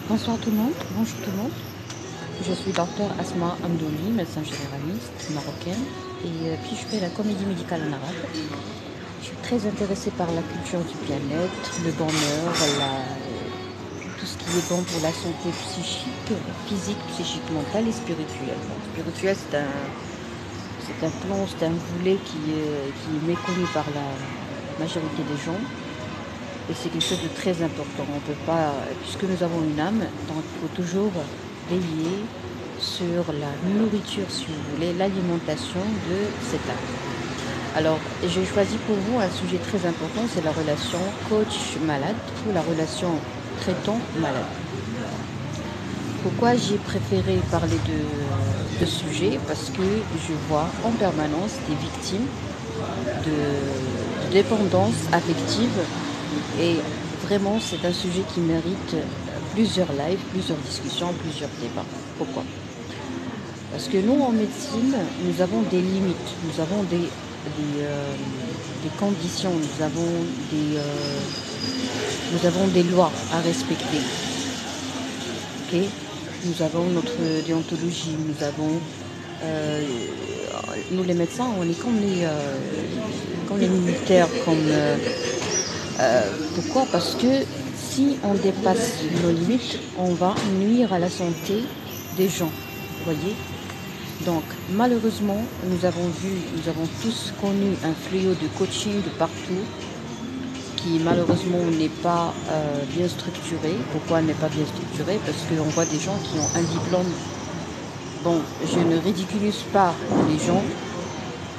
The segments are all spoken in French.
Bonsoir tout le monde, bonjour tout le monde. Je suis docteur Asma Amdouni, médecin généraliste marocaine, et puis je fais la comédie médicale en arabe. Je suis très intéressée par la culture du bien-être, le bonheur, tout ce qui est bon pour la santé psychique, physique, psychique, mentale et spirituelle. Donc, spirituel, c'est un plan, c'est un volet qui est méconnu par la majorité des gens. Et c'est quelque chose de très important. On peut pas, puisque nous avons une âme, donc il faut toujours veiller sur la nourriture, si vous voulez, l'alimentation de cette âme. Alors, j'ai choisi pour vous un sujet très important, c'est la relation coach-malade ou la relation traitant-malade. Pourquoi j'ai préféré parler de ce sujet? Parce que je vois en permanence des victimes de dépendance affective et vraiment c'est un sujet qui mérite plusieurs lives, plusieurs discussions, plusieurs débats. Pourquoi? Parce que nous en médecine, nous avons des limites, nous avons des conditions, nous avons des lois à respecter. Ok, nous avons notre déontologie, nous les médecins, on est comme les militaires, pourquoi? Parce que si on dépasse nos limites, on va nuire à la santé des gens, voyez? Donc malheureusement, nous avons tous connu un fléau de coaching de partout qui malheureusement n'est pas bien structuré. Pourquoi n'est pas bien structuré? Parce qu'on voit des gens qui ont un diplôme. Bon, je ne ridiculise pas les gens,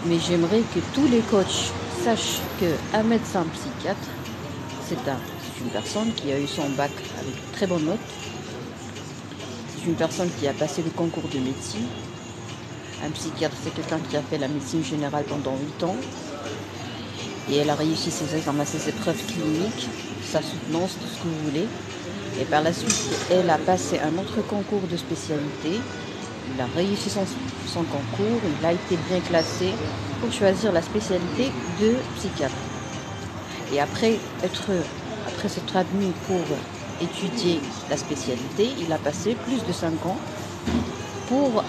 mais j'aimerais que tous les coachs sachent qu'un médecin psychiatre, c'est une personne qui a eu son bac avec de très bonnes notes. C'est une personne qui a passé le concours de médecine. Un psychiatre, c'est quelqu'un qui a fait la médecine générale pendant 8 ans. Et elle a réussi ses examens, ses épreuves cliniques, sa soutenance, tout ce que vous voulez. Et par la suite, elle a passé un autre concours de spécialité. Il a réussi son concours, il a été bien classé pour choisir la spécialité de psychiatre. Et après s'être admis pour étudier la spécialité, il a passé plus de 5 ans pour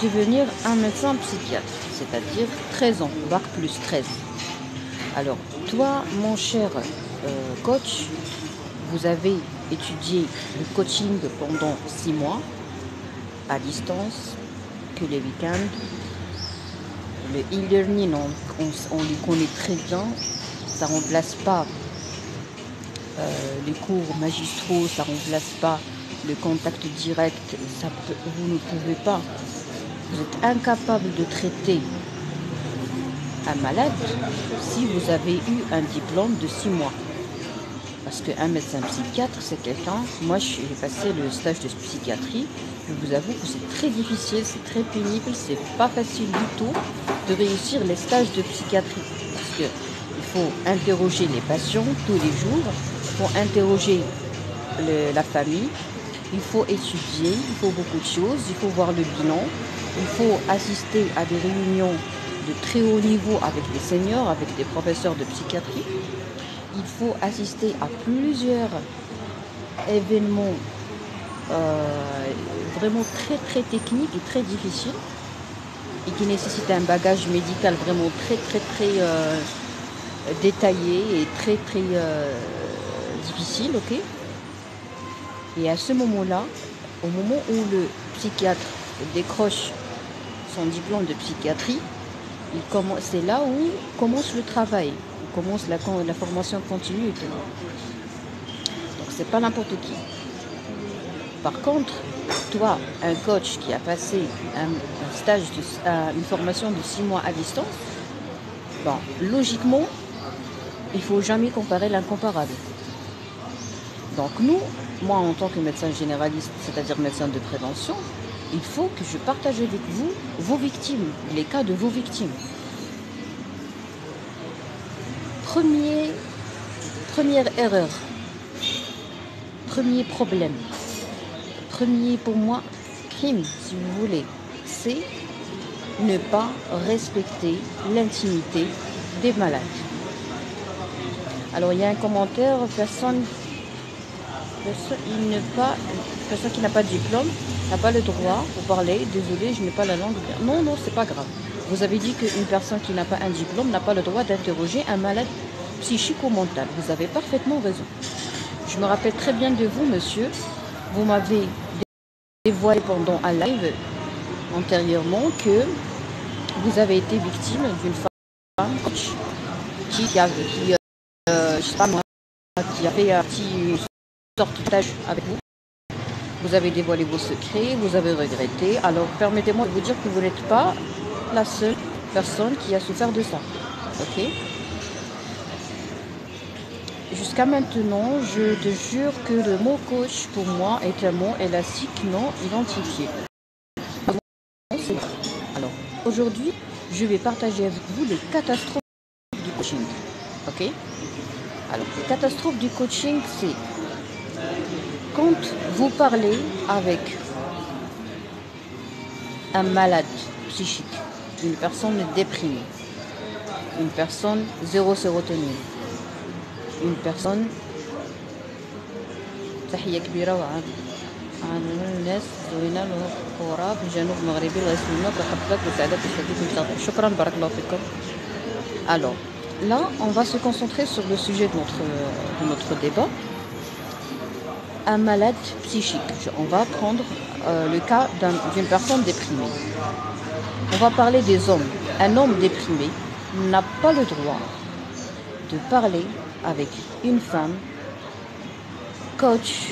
devenir un médecin psychiatre, c'est-à-dire 13 ans, bac plus 13. Alors, toi, mon cher coach, vous avez étudié le coaching pendant 6 mois, à distance, que les week-ends. Le e-learning, on le connaît très bien, ça ne remplace pas les cours magistraux, ça ne remplace pas le contact direct, vous ne pouvez pas, vous êtes incapable de traiter un malade si vous avez eu un diplôme de 6 mois. Parce qu'un médecin psychiatre, c'est quelqu'un, moi j'ai passé le stage de psychiatrie, je vous avoue que c'est très difficile, c'est très pénible, c'est pas facile du tout de réussir les stages de psychiatrie. Parce qu'il faut interroger les patients tous les jours, il faut interroger la famille, il faut étudier, il faut beaucoup de choses, il faut voir le bilan, il faut assister à des réunions de très haut niveau avec des seniors, avec des professeurs de psychiatrie. Il faut assister à plusieurs événements vraiment très très techniques et très difficiles et qui nécessitent un bagage médical vraiment très très très détaillé et très très difficile, ok? Et à ce moment-là, au moment où le psychiatre décroche son diplôme de psychiatrie, c'est là où commence le travail, où commence la formation continue. Donc c'est pas n'importe qui. Par contre, toi, un coach qui a passé un stage, une formation de 6 mois à distance, bon, logiquement, il ne faut jamais comparer l'incomparable. Donc nous, moi en tant que médecin généraliste, c'est-à-dire médecin de prévention, il faut que je partage avec vous vos victimes, les cas de vos victimes. Première erreur, premier problème, premier pour moi crime, si vous voulez, c'est ne pas respecter l'intimité des malades. Alors il y a un commentaire, personne une personne qui n'a pas de diplôme n'a pas le droit de parler. Désolé, je n'ai pas la langue. Non, non, c'est pas grave. Vous avez dit qu'une personne qui n'a pas un diplôme n'a pas le droit d'interroger un malade psychique ou mental. Vous avez parfaitement raison. Je me rappelle très bien de vous, monsieur. Vous m'avez dévoilé pendant un live antérieurement que vous avez été victime d'une femme qui a je sais pas moi, qui a fait un petit sorte de tâche avec vous. Vous avez dévoilé vos secrets, vous avez regretté. Alors permettez-moi de vous dire que vous n'êtes pas la seule personne qui a souffert de ça. Ok? Jusqu'à maintenant, je te jure que le mot coach pour moi est un mot élastique non identifié. Alors aujourd'hui, je vais partager avec vous les catastrophes du coaching. Ok? Alors les catastrophes du coaching, c'est quand vous parlez avec un malade psychique, une personne déprimée, une personne zéro sérotonine, une personne تحية كبيرة عن الناس زوينة القرى في الجنوب المغربي الله يسلمك ويحفظك ويسعدك ويسعدك شكرا بارك الله فيكم. Alors là, on va se concentrer sur le sujet de notre débat. Un malade psychique. On va prendre le cas d'une personne déprimée. On va parler des hommes. Un homme déprimé n'a pas le droit de parler avec une femme coach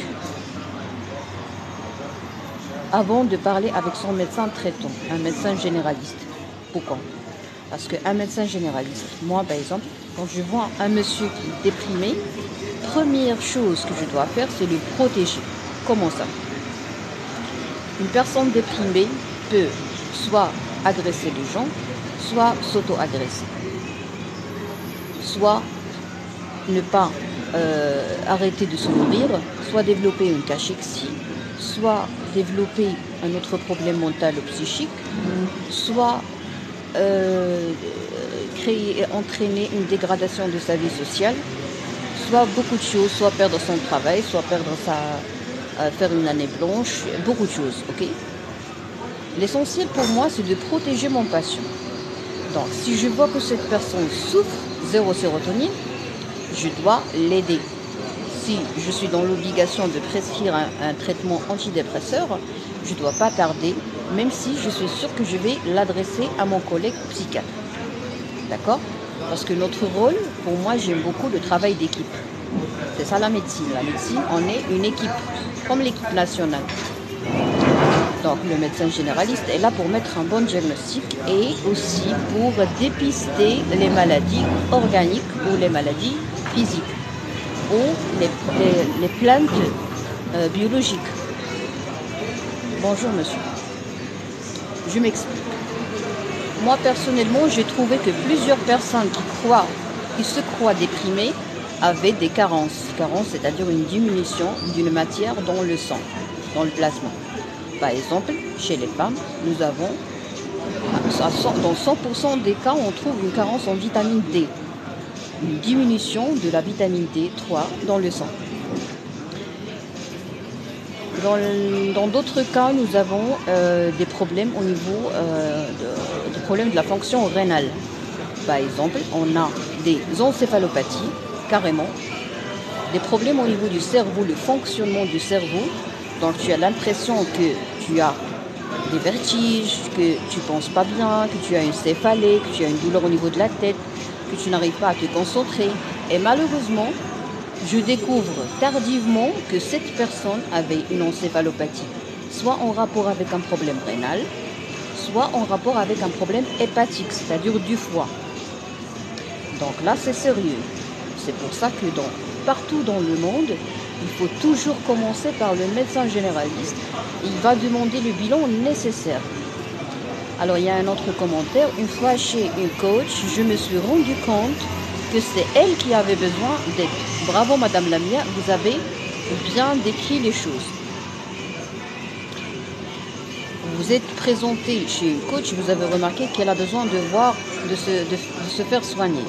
avant de parler avec son médecin traitant, un médecin généraliste. Pourquoi? Parce qu'un médecin généraliste, moi par exemple, quand je vois un monsieur qui est déprimé, première chose que je dois faire, c'est le protéger. Comment ça? Une personne déprimée peut soit agresser les gens, soit s'auto-agresser, soit ne pas arrêter de se nourrir, soit développer une cachexie, soit développer un autre problème mental ou psychique, soit entraîner une dégradation de sa vie sociale, soit beaucoup de choses, soit perdre son travail, soit faire une année blanche, beaucoup de choses, ok? L'essentiel pour moi, c'est de protéger mon patient. Donc, si je vois que cette personne souffre, zéro sérotonine, je dois l'aider. Si je suis dans l'obligation de prescrire un traitement antidépresseur, je ne dois pas tarder, même si je suis sûre que je vais l'adresser à mon collègue psychiatre. D'accord? Parce que notre rôle, pour moi, j'aime beaucoup le travail d'équipe. C'est ça la médecine. La médecine, on est une équipe, comme l'équipe nationale. Donc le médecin généraliste est là pour mettre un bon diagnostic et aussi pour dépister les maladies organiques ou les maladies physiques ou les plaintes biologiques. Bonjour monsieur. Je m'explique. Moi personnellement, j'ai trouvé que plusieurs personnes qui se croient déprimées avaient des carences. Carences, c'est-à-dire une diminution d'une matière dans le sang, dans le plasma. Par exemple, chez les femmes, nous avons, dans 100% des cas, on trouve une carence en vitamine D. Une diminution de la vitamine D3 dans le sang. Dans d'autres cas, nous avons des problèmes au niveau des problèmes de la fonction rénale. Par exemple, on a des encéphalopathies, carrément, des problèmes au niveau du cerveau, le fonctionnement du cerveau. Donc tu as l'impression que tu as des vertiges, que tu ne penses pas bien, que tu as une céphalée, que tu as une douleur au niveau de la tête, que tu n'arrives pas à te concentrer. Et malheureusement, je découvre tardivement que cette personne avait une encéphalopathie, soit en rapport avec un problème rénal, soit en rapport avec un problème hépatique, c'est-à-dire du foie. Donc là, c'est sérieux. C'est pour ça que partout dans le monde, il faut toujours commencer par le médecin généraliste. Il va demander le bilan nécessaire. Alors, il y a un autre commentaire. Une fois chez une coach, je me suis rendu compte que c'est elle qui avait besoin d'aide. Bravo, Madame Lamia, vous avez bien décrit les choses. Vous êtes présentée chez une coach, vous avez remarqué qu'elle a besoin de se faire soigner.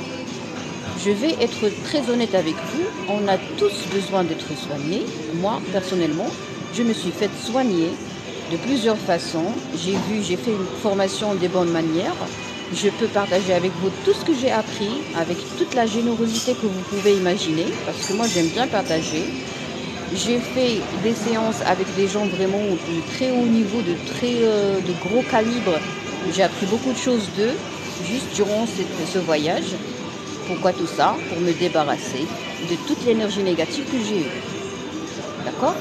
Je vais être très honnête avec vous, on a tous besoin d'être soignés. Moi, personnellement, je me suis faite soigner de plusieurs façons. J'ai fait une formation des bonnes manières. Je peux partager avec vous tout ce que j'ai appris, avec toute la générosité que vous pouvez imaginer, parce que moi, j'aime bien partager. J'ai fait des séances avec des gens vraiment de très haut niveau, de gros calibre. J'ai appris beaucoup de choses d'eux, juste durant ce voyage. Pourquoi tout ça? Pour me débarrasser de toute l'énergie négative que j'ai eue. D'accord?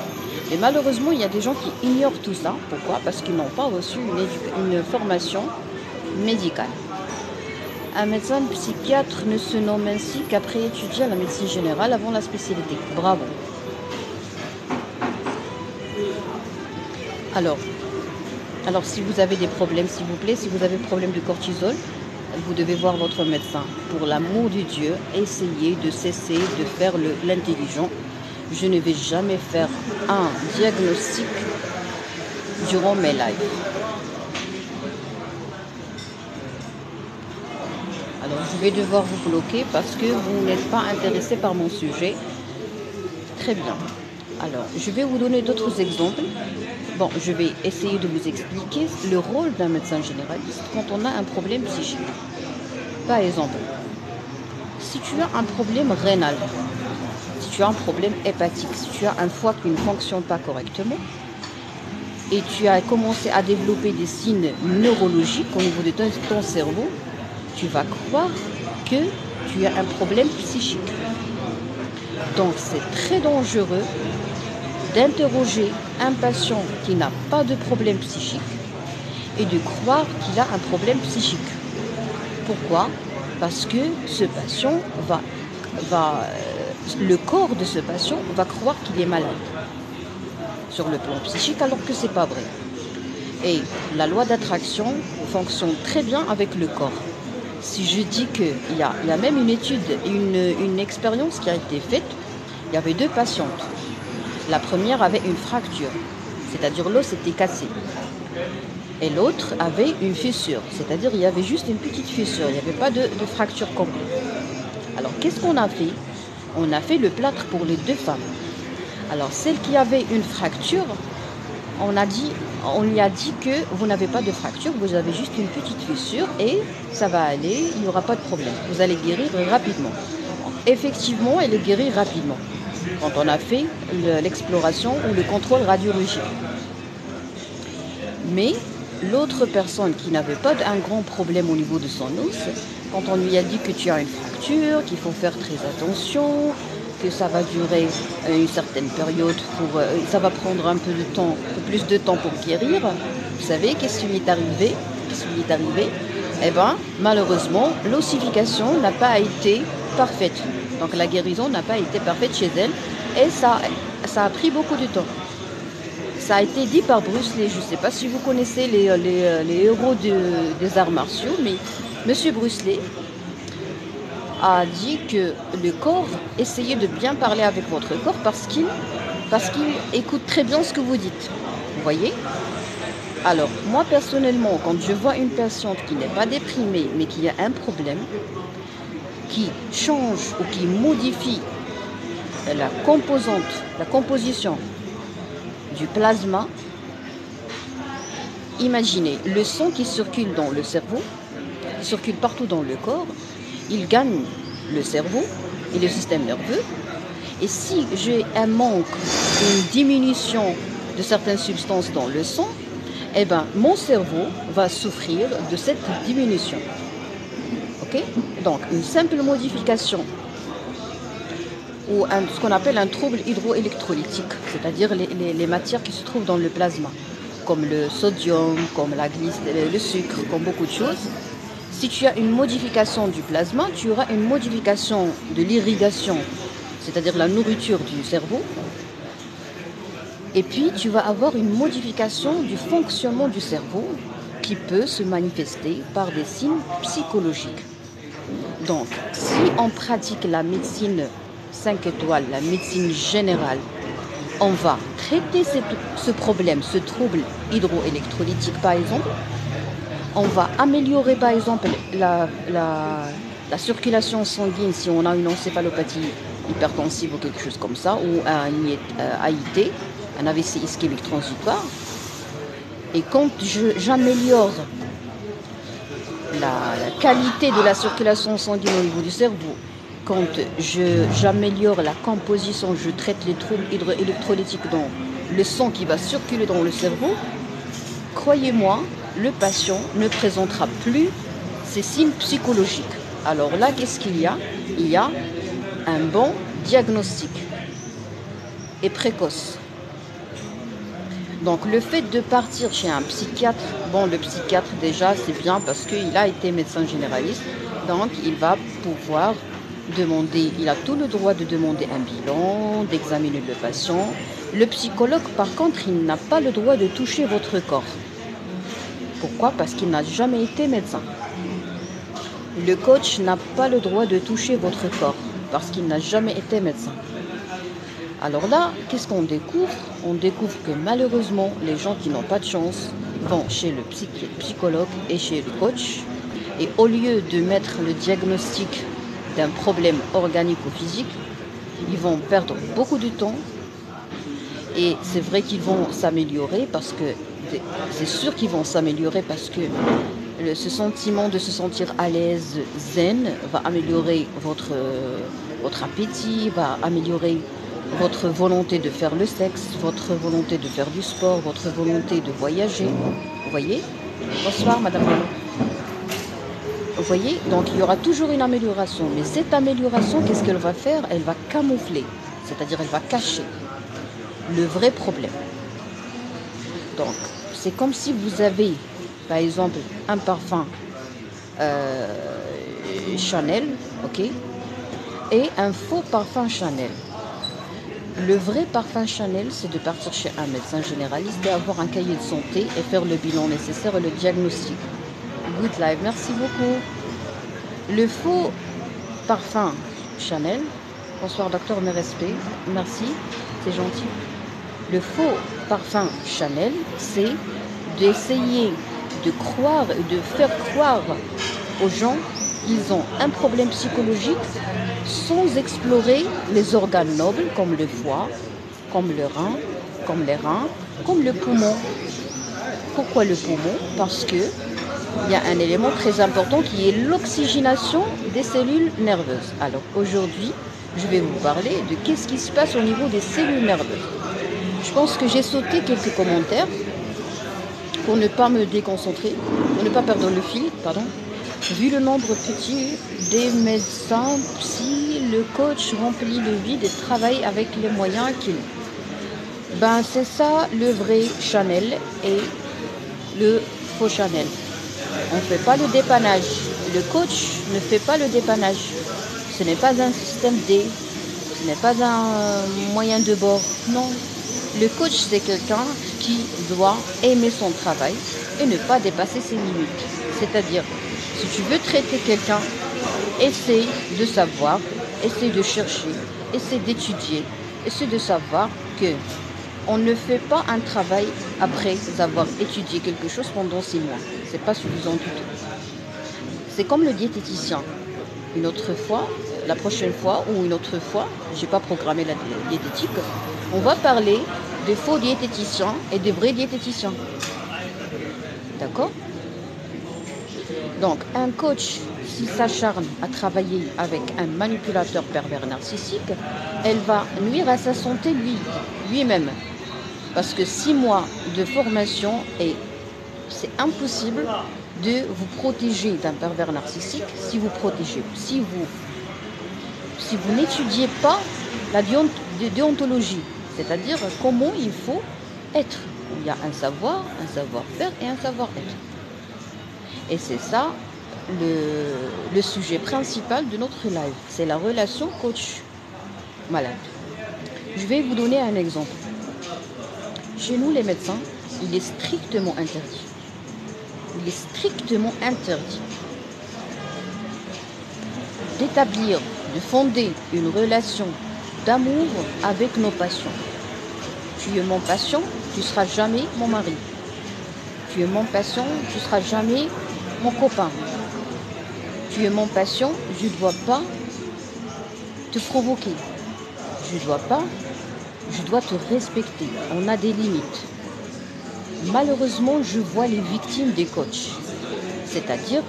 Mais malheureusement, il y a des gens qui ignorent tout ça. Pourquoi? Parce qu'ils n'ont pas reçu une formation médicale. Un médecin psychiatre ne se nomme ainsi qu'après étudier la médecine générale avant la spécialité. Bravo. Alors, si vous avez des problèmes, s'il vous plaît, si vous avez problème de cortisol, vous devez voir votre médecin. Pour l'amour de Dieu, essayez de cesser de faire l'intelligent. Je ne vais jamais faire un diagnostic durant mes lives. Alors, je vais devoir vous bloquer parce que vous n'êtes pas intéressé par mon sujet. Très bien. Alors, je vais vous donner d'autres exemples. Bon, je vais essayer de vous expliquer le rôle d'un médecin généraliste quand on a un problème psychique. Par exemple, si tu as un problème rénal, si tu as un problème hépatique, si tu as un foie qui ne fonctionne pas correctement, et tu as commencé à développer des signes neurologiques au niveau de ton cerveau, tu vas croire que tu as un problème psychique. Donc, c'est très dangereux d'interroger un patient qui n'a pas de problème psychique et de croire qu'il a un problème psychique. Pourquoi? Parce que ce patient le corps de ce patient va croire qu'il est malade sur le plan psychique alors que c'est pas vrai. Et la loi d'attraction fonctionne très bien avec le corps. Si je dis qu'il y a même une étude, une expérience qui a été faite, il y avait 2 patientes. La première avait une fracture, c'est-à-dire l'os était cassé. Et l'autre avait une fissure, c'est-à-dire il y avait juste une petite fissure, il n'y avait pas de fracture complète. Alors qu'est-ce qu'on a fait? On a fait le plâtre pour les 2 femmes. Alors celle qui avait une fracture, on lui a dit que vous n'avez pas de fracture, vous avez juste une petite fissure et ça va aller, il n'y aura pas de problème. Vous allez guérir rapidement. Effectivement, elle est guérie rapidement quand on a fait l'exploration ou le contrôle radiologique. Mais l'autre personne qui n'avait pas un grand problème au niveau de son os, quand on lui a dit que tu as une fracture, qu'il faut faire très attention, que ça va durer une certaine période, ça va prendre un peu plus de temps pour guérir, vous savez, qu'est-ce qui lui est arrivé? Eh bien, malheureusement, l'ossification n'a pas été parfaite. Donc la guérison n'a pas été parfaite chez elle et ça a pris beaucoup de temps. Ça a été dit par Bruce Lee. Je ne sais pas si vous connaissez les héros des arts martiaux, mais Monsieur Bruce Lee a dit que le corps, essayez de bien parler avec votre corps parce qu'il écoute très bien ce que vous dites. Vous voyez? Alors, moi personnellement, quand je vois une patiente qui n'est pas déprimée, mais qui a un problème, qui change ou qui modifie la composition du plasma, imaginez, le sang qui circule dans le cerveau, circule partout dans le corps, il gagne le cerveau et le système nerveux. Et si j'ai un manque, une diminution de certaines substances dans le sang, eh ben, mon cerveau va souffrir de cette diminution. Ok? Donc, une simple modification ou ce qu'on appelle un trouble hydroélectrolytique, c'est-à-dire les matières qui se trouvent dans le plasma, comme le sodium, comme la glycérine, le sucre, comme beaucoup de choses. Si tu as une modification du plasma, tu auras une modification de l'irrigation, c'est-à-dire la nourriture du cerveau. Et puis, tu vas avoir une modification du fonctionnement du cerveau qui peut se manifester par des signes psychologiques. Donc, si on pratique la médecine 5 étoiles, la médecine générale, on va traiter ce problème, ce trouble hydroélectrolytique par exemple. On va améliorer par exemple La circulation sanguine, si on a une encéphalopathie hypertensive ou quelque chose comme ça, ou un AIT, un AVC ischémique transitoire, et quand j'améliore la qualité de la circulation sanguine au niveau du cerveau, quand j'améliore la composition, je traite les troubles électrolytiques dans le sang qui va circuler dans le cerveau, croyez-moi, le patient ne présentera plus ces signes psychologiques. Alors là, qu'est-ce qu'il y a? Il y a un bon diagnostic et précoce. Donc le fait de partir chez un psychiatre, bon, le psychiatre déjà c'est bien parce qu'il a été médecin généraliste, donc il va pouvoir demander, il a tout le droit de demander un bilan, d'examiner le patient. Le psychologue par contre, il n'a pas le droit de toucher votre corps. Pourquoi? Parce qu'il n'a jamais été médecin. Le coach n'a pas le droit de toucher votre corps parce qu'il n'a jamais été médecin. Alors là, qu'est-ce qu'on découvre? On découvre que malheureusement, les gens qui n'ont pas de chance vont chez le psychologue et chez le coach. Et au lieu de mettre le diagnostic d'un problème organique ou physique, ils vont perdre beaucoup de temps. Et c'est vrai qu'ils vont s'améliorer parce que, c'est sûr qu'ils vont s'améliorer parce que ce sentiment de se sentir à l'aise, zen, va améliorer votre appétit, va améliorer votre volonté de faire le sexe, votre volonté de faire du sport, votre volonté de voyager. Vous voyez? Bonsoir, madame. Vous voyez? Donc, il y aura toujours une amélioration. Mais cette amélioration, qu'est-ce qu'elle va faire? Elle va camoufler. C'est-à-dire, elle va cacher le vrai problème. Donc, c'est comme si vous avez, par exemple, un parfum Chanel, ok? Et un faux parfum Chanel. Le vrai parfum Chanel, c'est de partir chez un médecin généraliste et avoir un cahier de santé et faire le bilan nécessaire et le diagnostic. Good live, merci beaucoup. Le faux parfum Chanel, bonsoir docteur, mes respects, merci, c'est gentil. Le faux parfum Chanel, c'est d'essayer de croire et de faire croire aux gens qu'ils ont un problème psychologique sans explorer les organes nobles comme le foie, comme le rein, comme les reins, comme le poumon. Pourquoi le poumon? Parce que il y a un élément très important qui est l'oxygénation des cellules nerveuses. Alors aujourd'hui, je vais vous parler de qu'est-ce qui se passe au niveau des cellules nerveuses. Je pense que j'ai sauté quelques commentaires pour ne pas me déconcentrer, pour ne pas perdre le fil, pardon. Vu le nombre petit des médecins, psy, le coach remplit le vide et travaille avec les moyens qu'il a. Ben, c'est ça le vrai Chanel et le faux Chanel. On ne fait pas le dépannage. Le coach ne fait pas le dépannage. Ce n'est pas un système D. Ce n'est pas un moyen de bord. Non. Le coach, c'est quelqu'un qui doit aimer son travail et ne pas dépasser ses limites. C'est-à-dire, si tu veux traiter quelqu'un, essaie de savoir, essaie de chercher, essaie d'étudier, essaie de savoir que on ne fait pas un travail après avoir étudié quelque chose pendant 6 mois. C'est pas suffisant du tout. C'est comme le diététicien. Une autre fois, la prochaine fois ou une autre fois, j'ai pas programmé la diététique, on va parler des faux diététiciens et des vrais diététiciens. D'accord? Donc, un coach, s'il s'acharne à travailler avec un manipulateur pervers narcissique, elle va nuire à sa santé lui-même. Parce que 6 mois de formation, et c'est impossible de vous protéger d'un pervers narcissique si vous n'étudiez pas la déontologie, c'est-à-dire comment il faut être. Il y a un savoir-faire et un savoir-être. Et c'est ça le sujet principal de notre live, c'est la relation coach-malade. Je vais vous donner un exemple. Chez nous, les médecins, il est strictement interdit. Il est strictement interdit d'établir, de fonder une relation d'amour avec nos patients. Tu es mon patient, tu ne seras jamais mon mari. Tu es mon patient, tu ne seras jamais mon copain. Tu es mon patient, je ne dois pas te provoquer. Je dois te respecter. On a des limites. Malheureusement, je vois les victimes des coachs. C'est-à-dire,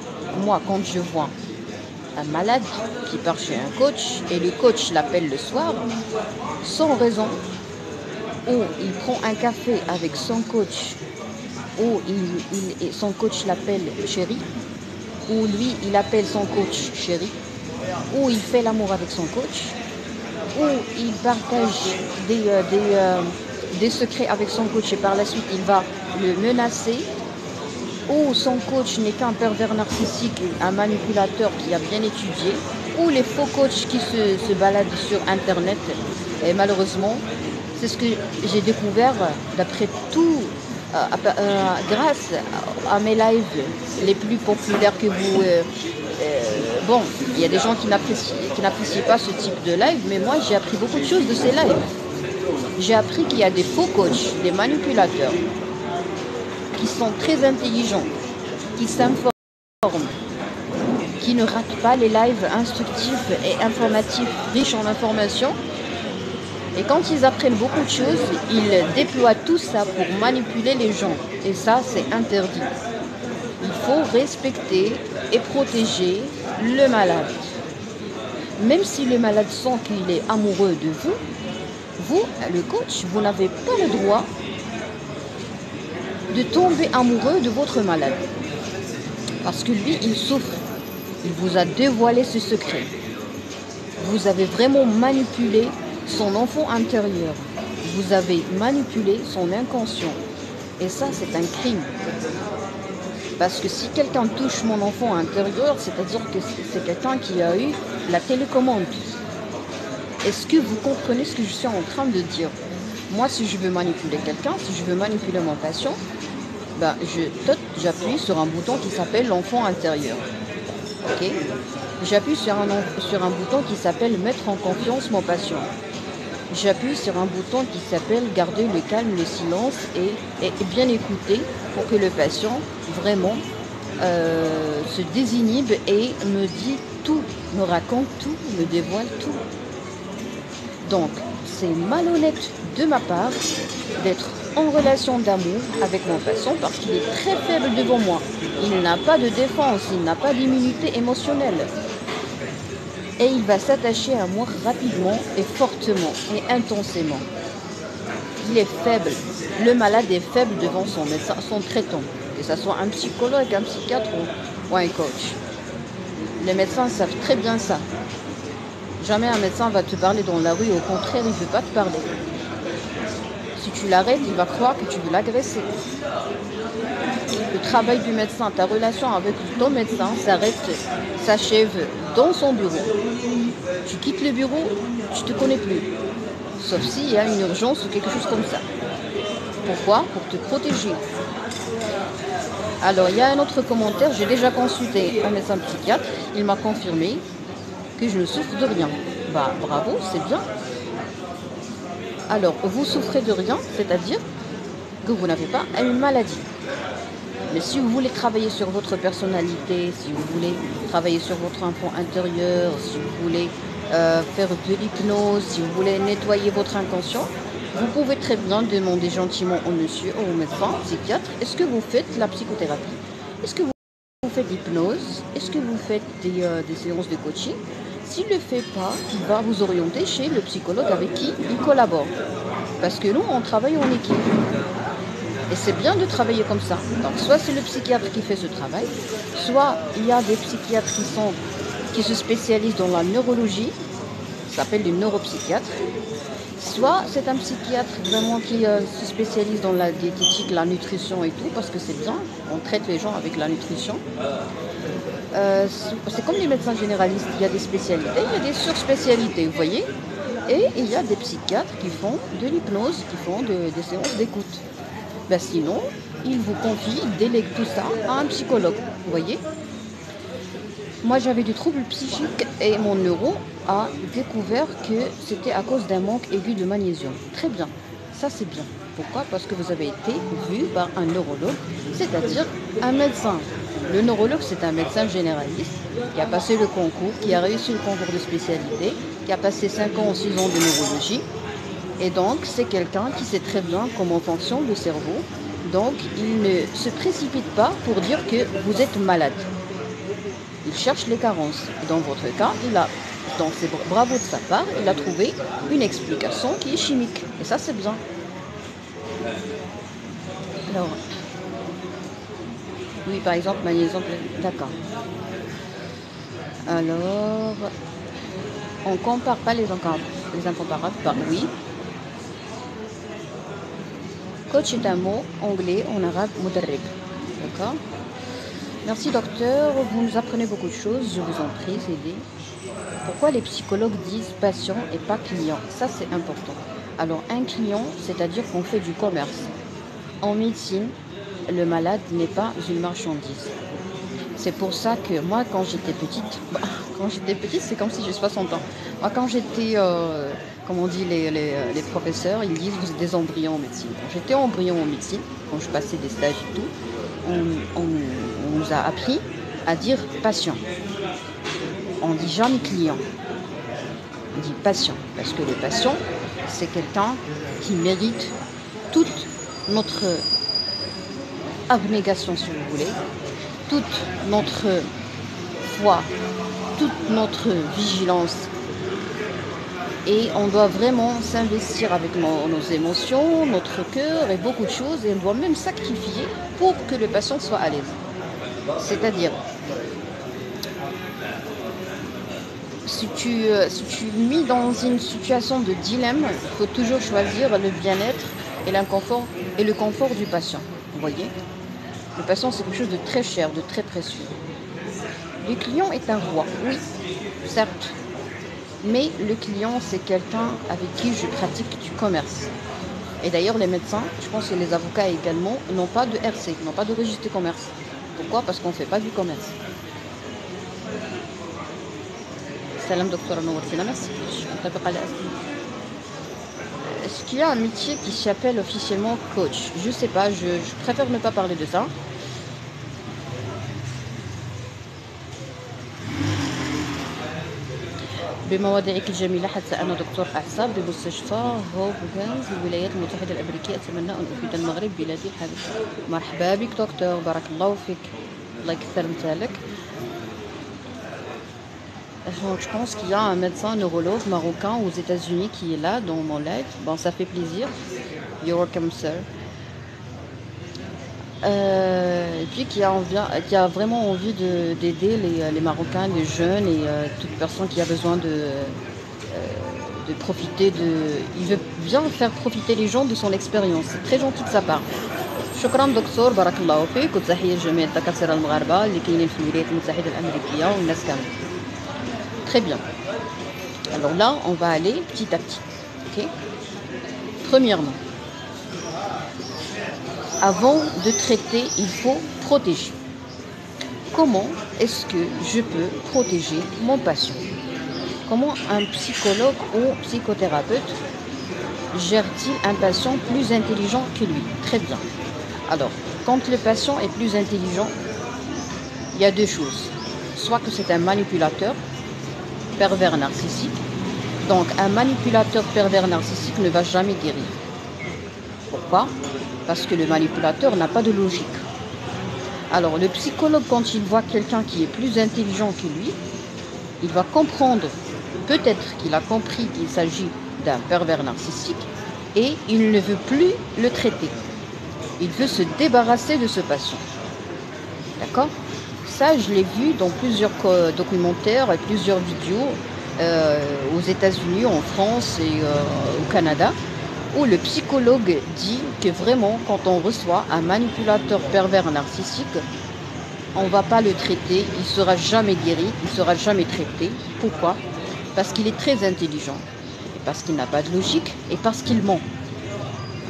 moi, quand je vois un malade qui part chez un coach et le coach l'appelle le soir, sans raison, ou il prend un café avec son coach, ou son coach l'appelle chéri, ou lui, il appelle son coach chéri, ou il fait l'amour avec son coach, ou il partage des secrets avec son coach et par la suite, il va le menacer, ou son coach n'est qu'un pervers narcissique, un manipulateur qui a bien étudié, ou les faux coachs qui se baladent sur Internet. Et malheureusement, c'est ce que j'ai découvert d'après tout, grâce à mes lives les plus populaires que vous... bon, il y a des gens qui n'apprécient pas ce type de live, mais moi j'ai appris beaucoup de choses de ces lives. J'ai appris qu'il y a des faux coachs, des manipulateurs, qui sont très intelligents, qui s'informent, qui ne ratent pas les lives instructifs et informatifs, riches en informations. Et quand ils apprennent beaucoup de choses, ils déploient tout ça pour manipuler les gens. Et ça, c'est interdit. Il faut respecter et protéger le malade. Même si le malade sent qu'il est amoureux de vous, vous, le coach, vous n'avez pas le droit de tomber amoureux de votre malade. Parce que lui, il souffre. Il vous a dévoilé ce secret. Vous avez vraiment manipulé son enfant intérieur. Vous avez manipulé son inconscient. Et ça, c'est un crime. Parce que si quelqu'un touche mon enfant intérieur, c'est-à-dire que c'est quelqu'un qui a eu la télécommande. Est-ce que vous comprenez ce que je suis en train de dire? Moi, si je veux manipuler quelqu'un, si je veux manipuler mon patient, ben, j'appuie sur un bouton qui s'appelle l'enfant intérieur. Ok? J'appuie sur un bouton qui s'appelle mettre en confiance mon patient. J'appuie sur un bouton qui s'appelle garder le calme, le silence et bien écouter pour que le patient vraiment se désinhibe et me dit tout, me raconte tout, me dévoile tout. Donc, c'est malhonnête de ma part d'être en relation d'amour avec mon patient parce qu'il est très faible devant moi. Il n'a pas de défense, il n'a pas d'immunité émotionnelle. Et il va s'attacher à moi rapidement et fortement et intensément. Il est faible. Le malade est faible devant son médecin, son traitant. Que ce soit un psychologue, un psychiatre ou un coach. Les médecins savent très bien ça. Jamais un médecin va te parler dans la rue, au contraire, il ne veut pas te parler. Si tu l'arrêtes, il va croire que tu veux l'agresser. Le travail du médecin, ta relation avec ton médecin s'achève dans son bureau. Tu quittes le bureau, tu ne te connais plus. Sauf s'il y a une urgence ou quelque chose comme ça. Pourquoi? Pour te protéger. Alors, il y a un autre commentaire. J'ai déjà consulté un médecin psychiatre. Il m'a confirmé que je ne souffre de rien. Bah, bravo, c'est bien. Alors, vous souffrez de rien, c'est-à-dire que vous n'avez pas une maladie. Mais si vous voulez travailler sur votre personnalité, si vous voulez travailler sur votre enfant intérieur, si vous voulez faire de l'hypnose, si vous voulez nettoyer votre inconscient, vous pouvez très bien demander gentiment au monsieur ou au médecin, psychiatre, est-ce que vous faites la psychothérapie? Est-ce que vous faites l'hypnose? Est-ce que vous faites des séances de coaching? S'il ne le fait pas, il va vous orienter chez le psychologue avec qui il collabore. Parce que nous, on travaille en équipe. Et c'est bien de travailler comme ça. Donc, soit c'est le psychiatre qui fait ce travail, soit il y a des psychiatres qui se spécialisent dans la neurologie, ça s'appelle des neuropsychiatres, soit c'est un psychiatre vraiment qui se spécialise dans la diététique, la nutrition et tout, parce que c'est bien, on traite les gens avec la nutrition. C'est comme les médecins généralistes, il y a des spécialités, il y a des surspécialités, vous voyez. Et il y a des psychiatres qui font de l'hypnose, qui font des séances d'écoute. Ben sinon, ils vous confient, ils délèguent tout ça à un psychologue, vous voyez. Moi, j'avais des troubles psychiques et mon neuro a découvert que c'était à cause d'un manque aigu de magnésium. Très bien. Ça, c'est bien. Pourquoi? Parce que vous avez été vu par un neurologue, c'est-à-dire un médecin. Le neurologue, c'est un médecin généraliste qui a passé le concours, qui a réussi le concours de spécialité, qui a passé 5 ans ou 6 ans de neurologie. Et donc, c'est quelqu'un qui sait très bien comment fonctionne le cerveau. Donc, il ne se précipite pas pour dire que vous êtes malade. Il cherche les carences. Et dans votre cas, donc c'est bravo de sa part, il a trouvé une explication qui est chimique. Et ça, c'est bien. Alors, oui, par exemple, magnésium, d'accord. Alors, on compare pas les incomparables. Oui. Coach est un mot anglais en arabe, mudarrib. D'accord. Merci docteur, vous nous apprenez beaucoup de choses, je vous en prie, c'est dit. Pourquoi les psychologues disent patient et pas client? Ça, c'est important. Alors, un client, c'est-à-dire qu'on fait du commerce. En médecine, le malade n'est pas une marchandise. C'est pour ça que moi, quand j'étais petite, c'est comme si j'ai 60 ans. Moi, quand j'étais, comme on dit les professeurs, ils disent vous êtes des embryons en médecine. Quand j'étais embryon en médecine, quand je passais des stages et tout, on nous a appris à dire patient. On dit jamais client. On dit patient. Parce que le patient, c'est quelqu'un qui mérite toute notre abnégation, si vous voulez, toute notre foi, toute notre vigilance. Et on doit vraiment s'investir avec nos émotions, notre cœur et beaucoup de choses. Et on doit même sacrifier pour que le patient soit à l'aise. C'est-à-dire, si tu es mis dans une situation de dilemme, il faut toujours choisir le bien-être et l'inconfort et le confort du patient. Vous voyez? Le patient, c'est quelque chose de très cher, de très précieux. Le client est un roi, oui, certes. Mais le client, c'est quelqu'un avec qui je pratique du commerce. Et d'ailleurs, les médecins, je pense que les avocats également, n'ont pas de RC, n'ont pas de registre de commerce. Pourquoi? Parce qu'on ne fait pas du commerce. Salam docteur Nourtina, merci. Est-ce qu'il y a un métier qui s'appelle officiellement coach? Je ne sais pas, je préfère ne pas parler de ça. بمواضيعك الجميلة حتى أنا دكتور أعصاب بمستشفى هوبكنز الولايات المتحدة الأمريكية. أتمنى أن أفيد المغرب بلادي الحبيبة. مرحبا بك دكتور، بارك الله فيك، الله يكثر مثالك. Je pense qu'il y a un médecin neurologue marocain aux États-Unis qui est là dans mon live. Bon, ça fait plaisir. You're welcome, sir. Et puis qui a vraiment envie d'aider les Marocains, les jeunes et toute personne qui a besoin de profiter il veut bien faire profiter les gens de son expérience. C'est très gentil de sa part. شكرا دكتور، بارك الله فيك، وتحية لجميع الدكاترة المغاربة اللي كاينين في الولايات المتحدة الأمريكية والناس كامل. Très bien. Alors là, on va aller petit à petit. Okay. Premièrement, avant de traiter, il faut protéger. Comment est-ce que je peux protéger mon patient? Comment un psychologue ou psychothérapeute gère-t-il un patient plus intelligent que lui? Très bien. Alors, quand le patient est plus intelligent, il y a deux choses. Soit que c'est un manipulateur, pervers narcissique. Donc, un manipulateur pervers narcissique ne va jamais guérir. Pourquoi? Parce que le manipulateur n'a pas de logique. Alors, le psychologue, quand il voit quelqu'un qui est plus intelligent que lui, il va comprendre, peut-être qu'il a compris qu'il s'agit d'un pervers narcissique et il ne veut plus le traiter. Il veut se débarrasser de ce patient. D'accord? Ça, je l'ai vu dans plusieurs documentaires et plusieurs vidéos aux États-Unis, en France et au Canada, où le psychologue dit que vraiment, quand on reçoit un manipulateur pervers narcissique, on ne va pas le traiter, il ne sera jamais guéri, il ne sera jamais traité. Pourquoi? Parce qu'il est très intelligent, et parce qu'il n'a pas de logique, et parce qu'il ment.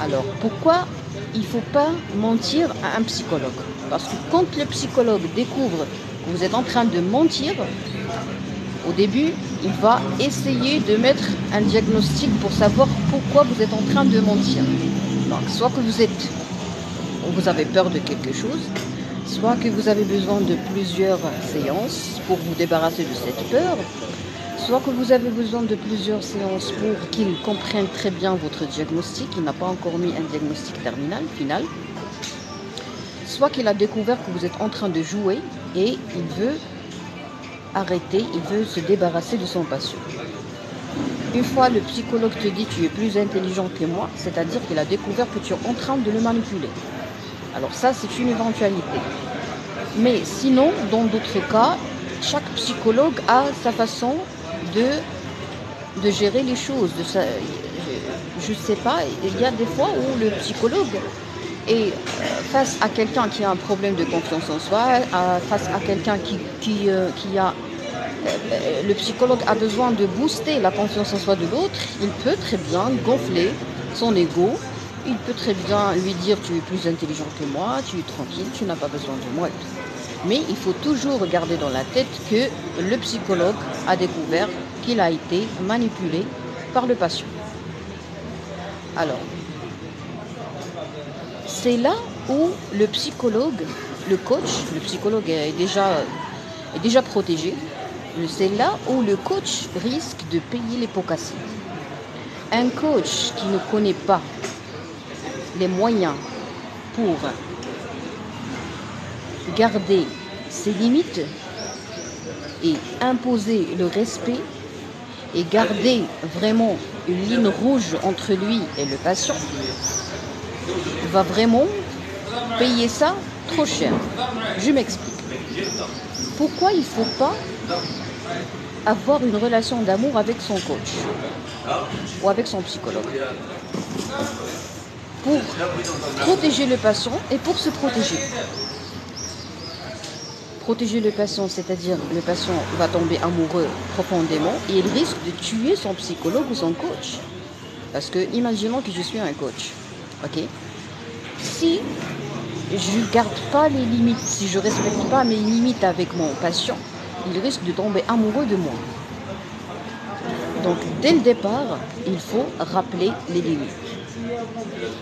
Alors, pourquoi il ne faut pas mentir à un psychologue? Parce que quand le psychologue découvre que vous êtes en train de mentir, Au début, il va essayer de mettre un diagnostic pour savoir pourquoi vous êtes en train de mentir. Donc, soit que vous avez peur de quelque chose, soit que vous avez besoin de plusieurs séances pour vous débarrasser de cette peur, soit que vous avez besoin de plusieurs séances pour qu'il comprenne très bien votre diagnostic, il n'a pas encore mis un diagnostic terminal, final, soit qu'il a découvert que vous êtes en train de jouer et il veut arrêter, il veut se débarrasser de son patient. Une fois le psychologue te dit tu es plus intelligent que moi, c'est-à-dire qu'il a découvert que tu es en train de le manipuler. Alors ça, c'est une éventualité. Mais sinon, dans d'autres cas, chaque psychologue a sa façon de gérer les choses. Je ne sais pas, il y a des fois où le psychologue est face à quelqu'un qui a un problème de confiance en soi, face à quelqu'un qui a... le psychologue a besoin de booster la confiance en soi de l'autre, il peut très bien gonfler son ego, il peut très bien lui dire tu es plus intelligent que moi, tu es tranquille, tu n'as pas besoin de moi. Mais il faut toujours garder dans la tête que le psychologue a découvert qu'il a été manipulé par le patient. Alors, c'est là où le psychologue, le coach, le psychologue est déjà protégé. C'est là où le coach risque de payer les pots cassés. Un coach qui ne connaît pas les moyens pour garder ses limites et imposer le respect et garder vraiment une ligne rouge entre lui et le patient, va vraiment payer ça trop cher. Je m'explique. Pourquoi il ne faut pas avoir une relation d'amour avec son coach ou avec son psychologue? Pour protéger le patient et pour se protéger. Protéger le patient, c'est-à-dire le patient va tomber amoureux profondément et il risque de tuer son psychologue ou son coach. Parce que, imaginons que je suis un coach, ok? Si je ne garde pas les limites, si je ne respecte pas mes limites avec mon patient, il risque de tomber amoureux de moi. Donc, dès le départ, il faut rappeler les limites.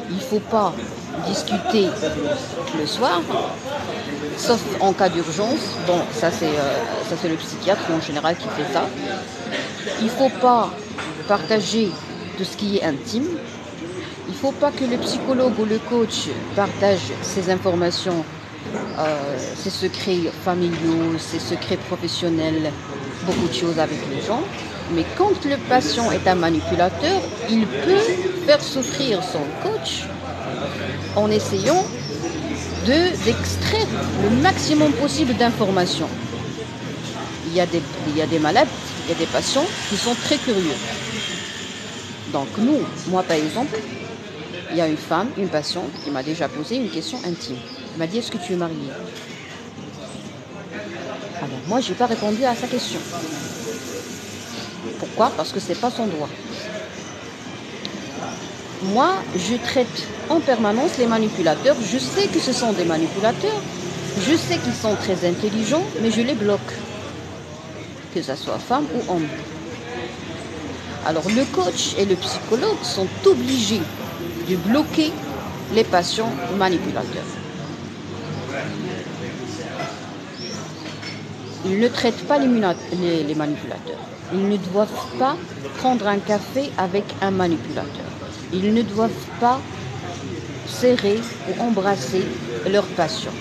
Il ne faut pas discuter le soir, sauf en cas d'urgence. Bon, ça c'est le psychiatre en général qui fait ça. Il ne faut pas partager de ce qui est intime. Il ne faut pas que le psychologue ou le coach partage ses informations, ses secrets familiaux, ses secrets professionnels, beaucoup de choses avec les gens. Mais quand le patient est un manipulateur, il peut faire souffrir son coach en essayant d'extraire le maximum possible d'informations. Il y a des malades, il y a des patients qui sont très curieux. Donc moi par exemple, il y a une patiente qui m'a déjà posé une question intime. Elle m'a dit, est-ce que tu es mariée? Alors moi, je n'ai pas répondu à sa question. Pourquoi? Parce que ce n'est pas son droit. Moi, je traite en permanence les manipulateurs. Je sais que ce sont des manipulateurs. Je sais qu'ils sont très intelligents, mais je les bloque. Que ce soit femme ou homme. Alors le coach et le psychologue sont obligés de bloquer les patients manipulateurs. Ils ne traitent pas les manipulateurs. Ils ne doivent pas prendre un café avec un manipulateur. Ils ne doivent pas serrer ou embrasser leur patient.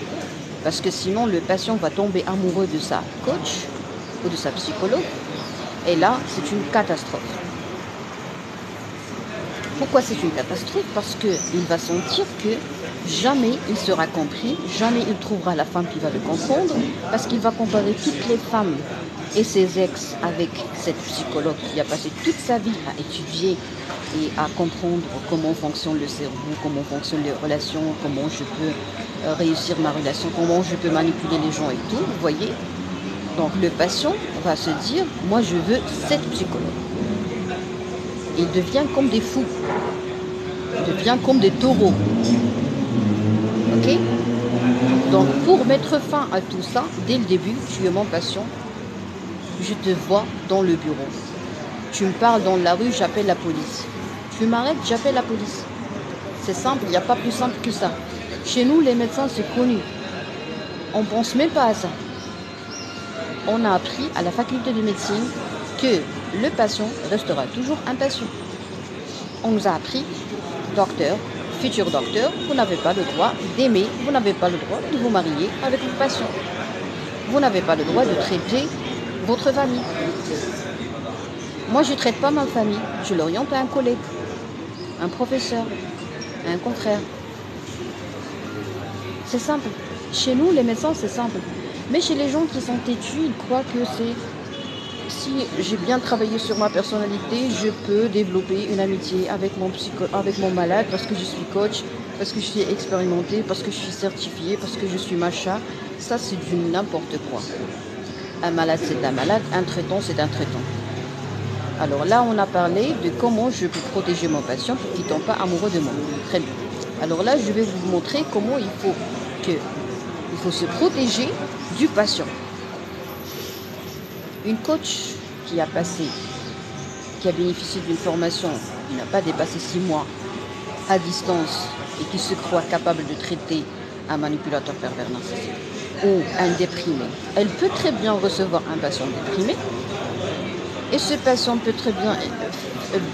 Parce que sinon, le patient va tomber amoureux de sa coach ou de sa psychologue. Et là, c'est une catastrophe. Pourquoi c'est une catastrophe? Parce qu'il va sentir que jamais il sera compris, jamais il trouvera la femme qui va le comprendre, parce qu'il va comparer toutes les femmes et ses ex avec cette psychologue qui a passé toute sa vie à étudier et à comprendre comment fonctionne le cerveau, comment fonctionnent les relations, comment je peux réussir ma relation, comment je peux manipuler les gens et tout, vous voyez. Donc le patient va se dire, moi je veux cette psychologue. Il devient comme des fous, il devient comme des taureaux. Ok? Donc pour mettre fin à tout ça, dès le début, tu es mon patient, je te vois dans le bureau. Tu me parles dans la rue, j'appelle la police. Tu m'arrêtes, j'appelle la police. C'est simple, il n'y a pas plus simple que ça. Chez nous, les médecins, c'est connu. On ne pense même pas à ça. On a appris à la faculté de médecine que le patient restera toujours un patient. On nous a appris, docteur, futur docteur, vous n'avez pas le droit d'aimer, vous n'avez pas le droit de vous marier avec le patient. Vous n'avez pas le droit de traiter votre famille. Moi, je ne traite pas ma famille, je l'oriente à un collègue, un professeur, un confrère. C'est simple. Chez nous, les médecins, c'est simple. Mais chez les gens qui sont têtus, ils croient que c'est... Si j'ai bien travaillé sur ma personnalité, je peux développer une amitié avec mon malade parce que je suis coach, parce que je suis expérimentée, parce que je suis certifiée, parce que je suis machin. Ça, c'est du n'importe quoi. Un malade, c'est un malade. Un traitant, c'est un traitant. Alors là, on a parlé de comment je peux protéger mon patient pour qu'il ne tombe pas amoureux de moi. Très bien. Alors là, je vais vous montrer comment il faut se protéger du patient. Une coach qui a bénéficié d'une formation qui n'a pas dépassé 6 mois à distance et qui se croit capable de traiter un manipulateur pervers narcissique ou un déprimé, elle peut très bien recevoir un patient déprimé et ce patient peut très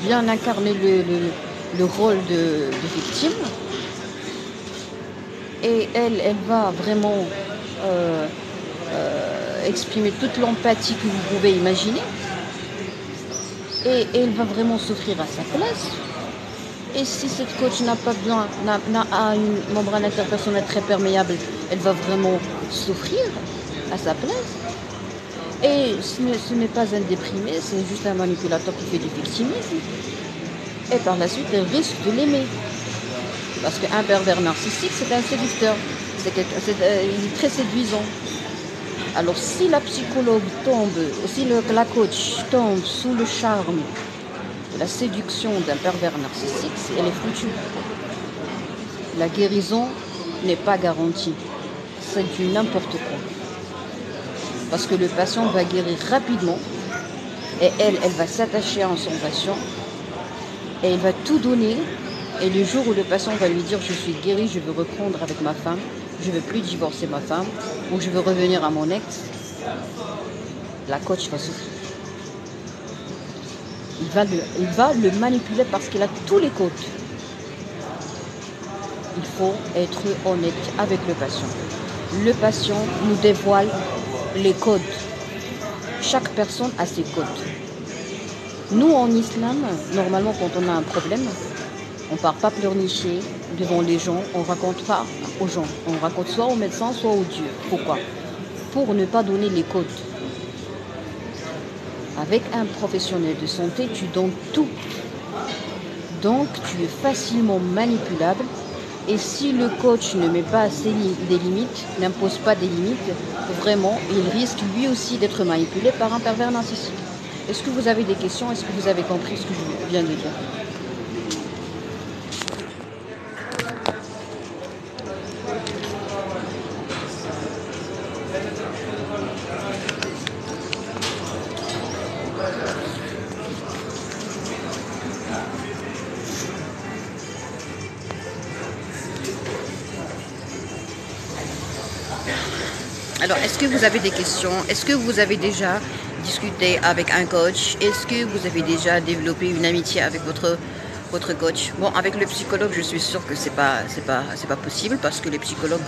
bien incarner le rôle de victime et elle va vraiment exprimer toute l'empathie que vous pouvez imaginer et elle va vraiment souffrir à sa place. Et si cette coach n'a une membrane interpersonnelle très perméable, elle va vraiment souffrir à sa place. Et ce n'est pas un déprimé, c'est juste un manipulateur qui fait du victimisme. Et par la suite, elle risque de l'aimer. Parce qu'un pervers narcissique, c'est un séducteur. Il est très séduisant. Alors si la psychologue si la coach tombe sous le charme de la séduction d'un pervers narcissique, elle est foutue. La guérison n'est pas garantie. C'est du n'importe quoi. Parce que le patient va guérir rapidement et elle va s'attacher à son patient et elle va tout donner. Et le jour où le patient va lui dire « je suis guéri, je veux reprendre avec ma femme, je ne veux plus divorcer ma femme ou je veux revenir à mon ex », la coach va souffrir. Il va le manipuler parce qu'il a tous les codes. Il faut être honnête avec le patient. Le patient nous dévoile les codes. Chaque personne a ses codes. Nous, en islam, normalement, quand on a un problème, on ne part pas pleurnicher devant les gens, on ne raconte pas aux gens. On raconte soit au médecin, soit au Dieu. Pourquoi? Pour ne pas donner les codes. Avec un professionnel de santé, tu donnes tout. Donc, tu es facilement manipulable. Et si le coach ne met pas des limites, n'impose pas des limites, vraiment, il risque lui aussi d'être manipulé par un pervers narcissique. Est-ce que vous avez des questions? Est-ce que vous avez compris ce que je viens de dire? Alors, est-ce que vous avez des questions? Est-ce que vous avez déjà discuté avec un coach? Est-ce que vous avez déjà développé une amitié avec votre coach? Bon, avec le psychologue, je suis sûre que c'est pas possible parce que les psychologues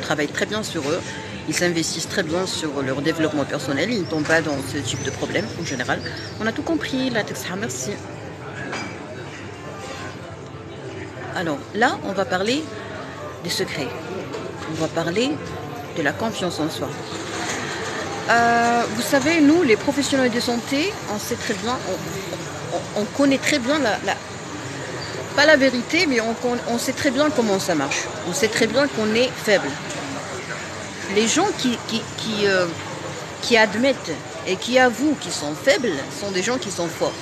travaillent très bien sur eux. Ils s'investissent très bien sur leur développement personnel. Ils ne tombent pas dans ce type de problème en général. On a tout compris, la Texha, merci. Alors, là, on va parler des secrets. On va parler de la confiance en soi. Vous savez, nous, les professionnels de santé, on sait très bien, on connaît très bien pas la vérité, mais on sait très bien comment ça marche. On sait très bien qu'on est faible. Les gens qui admettent et qui avouent qu'ils sont faibles sont des gens qui sont forts.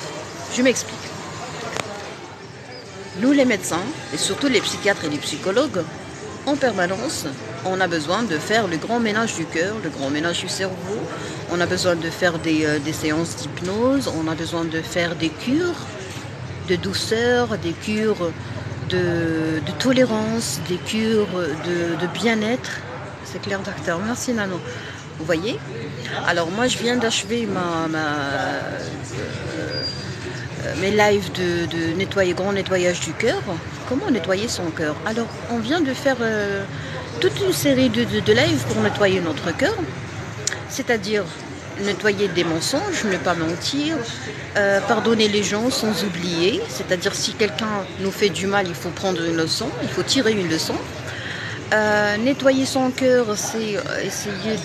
Je m'explique. Nous, les médecins, et surtout les psychiatres et les psychologues, en permanence, on a besoin de faire le grand ménage du cœur, le grand ménage du cerveau, On a besoin de faire des séances d'hypnose, on a besoin de faire des cures de douceur, des cures de tolérance, des cures de bien-être. C'est clair, docteur. Merci, Nano. Vous voyez? Alors, moi, je viens d'achever mes lives de grand nettoyage du cœur. Comment nettoyer son cœur? Alors, on vient de faire toute une série de lives pour nettoyer notre cœur. C'est-à-dire nettoyer des mensonges, ne pas mentir, pardonner les gens sans oublier. C'est-à-dire si quelqu'un nous fait du mal, il faut prendre une leçon, il faut tirer une leçon. Nettoyer son cœur, c'est essayer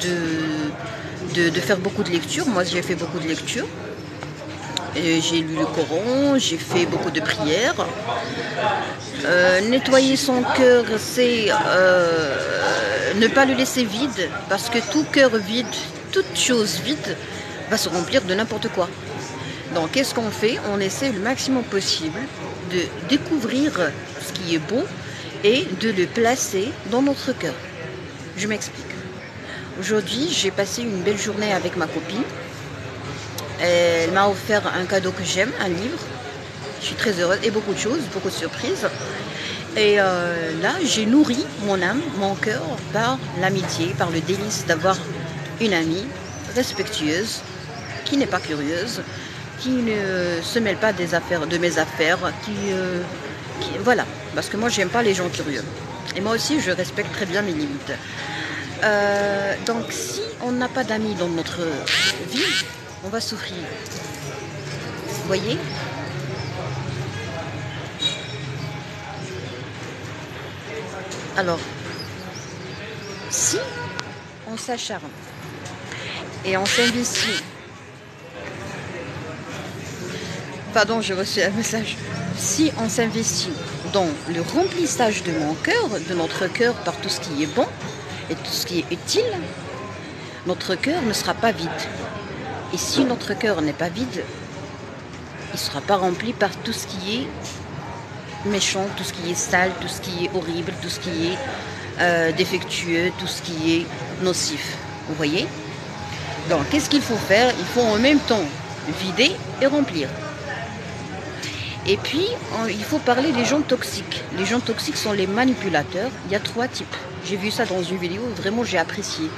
de faire beaucoup de lectures. Moi, j'ai fait beaucoup de lectures. J'ai lu le Coran, j'ai fait beaucoup de prières. Nettoyer son cœur, c'est ne pas le laisser vide, parce que tout cœur vide, toute chose vide, va se remplir de n'importe quoi. Donc, qu'est-ce qu'on fait? On essaie le maximum possible de découvrir ce qui est beau et de le placer dans notre cœur. Je m'explique. Aujourd'hui, j'ai passé une belle journée avec ma copine. Elle m'a offert un cadeau que j'aime, un livre. Je suis très heureuse et beaucoup de choses, beaucoup de surprises. Et là, j'ai nourri mon âme, mon cœur par l'amitié, par le délice d'avoir une amie respectueuse, qui n'est pas curieuse, qui ne se mêle pas de mes affaires, voilà. Parce que moi, j'aime pas les gens curieux. Et moi aussi, je respecte très bien mes limites. Donc, si on n'a pas d'amis dans notre vie, on va souffrir. Vous voyez? Alors, si on s'acharne et on s'investit, pardon, j'ai reçu un message. Si on s'investit dans le remplissage de mon cœur, de notre cœur par tout ce qui est bon et tout ce qui est utile, notre cœur ne sera pas vide. Et si notre cœur n'est pas vide, il ne sera pas rempli par tout ce qui est méchant, tout ce qui est sale, tout ce qui est horrible, tout ce qui est défectueux, tout ce qui est nocif. Vous voyez? Donc, qu'est-ce qu'il faut faire? Il faut en même temps vider et remplir. Et puis, il faut parler des gens toxiques. Les gens toxiques sont les manipulateurs. Il y a 3 types. J'ai vu ça dans une vidéo, vraiment j'ai apprécié.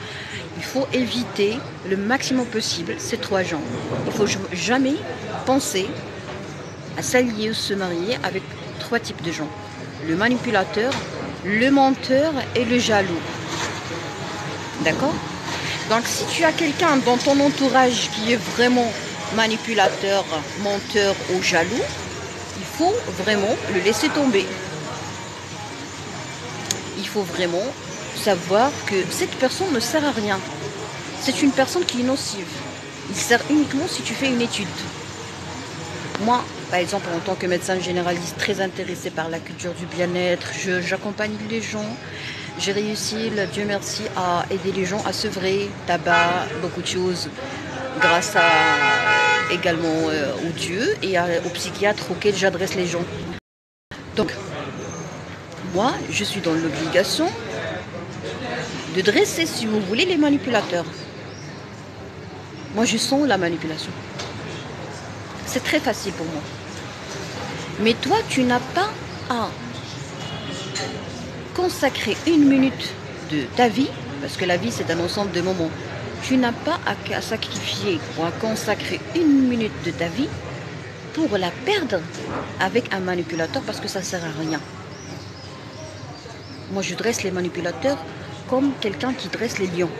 Il faut éviter le maximum possible ces 3 gens. Il ne faut jamais penser à s'allier ou se marier avec 3 types de gens. Le manipulateur, le menteur et le jaloux. D'accord? Donc si tu as quelqu'un dans ton entourage qui est vraiment manipulateur, menteur ou jaloux, il faut vraiment le laisser tomber. Il faut vraiment savoir que cette personne ne sert à rien. C'est une personne qui est nocive. Il sert uniquement si tu fais une étude. Moi, par exemple, en tant que médecin généraliste très intéressé par la culture du bien-être, j'accompagne les gens. J'ai réussi, Dieu merci, à aider les gens à sevrer tabac, beaucoup de choses, grâce également au Dieu et aux psychiatres auxquels j'adresse les gens. Donc, moi, je suis dans l'obligation de dresser, si vous voulez, les manipulateurs. Moi, je sens la manipulation. C'est très facile pour moi. Mais toi, tu n'as pas à consacrer 1 minute de ta vie, parce que la vie, c'est un ensemble de moments. Tu n'as pas à sacrifier ou à consacrer 1 minute de ta vie pour la perdre avec un manipulateur, parce que ça ne sert à rien. Moi, je dresse les manipulateurs comme quelqu'un qui dresse les lions.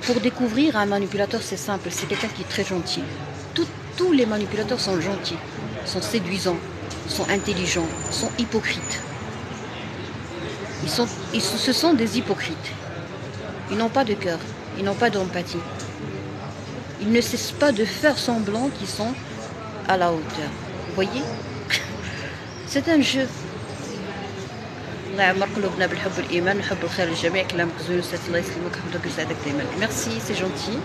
Pour découvrir un manipulateur, c'est simple, c'est quelqu'un qui est très gentil. Tous les manipulateurs sont gentils, sont séduisants, sont intelligents, sont hypocrites. Ce sont des hypocrites. Ils n'ont pas de cœur, ils n'ont pas d'empathie. Ils ne cessent pas de faire semblant qu'ils sont à la hauteur. Vous voyez? C'est un jeu. Merci, c'est gentil.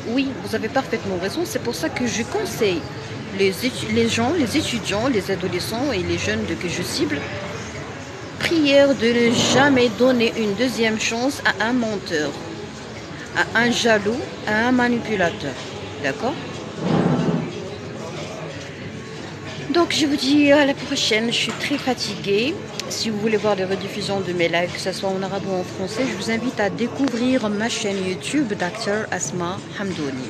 Oui, vous avez parfaitement raison. C'est pour ça que je conseille les gens, les étudiants, les adolescents et les jeunes que je cible prière de ne jamais donner une deuxième chance à un menteur, à un jaloux, à un manipulateur. D'accord? Donc je vous dis à la prochaine, je suis très fatiguée. Si vous voulez voir des rediffusions de mes lives, que ce soit en arabe ou en français, je vous invite à découvrir ma chaîne YouTube Dr Asma Hamdouni.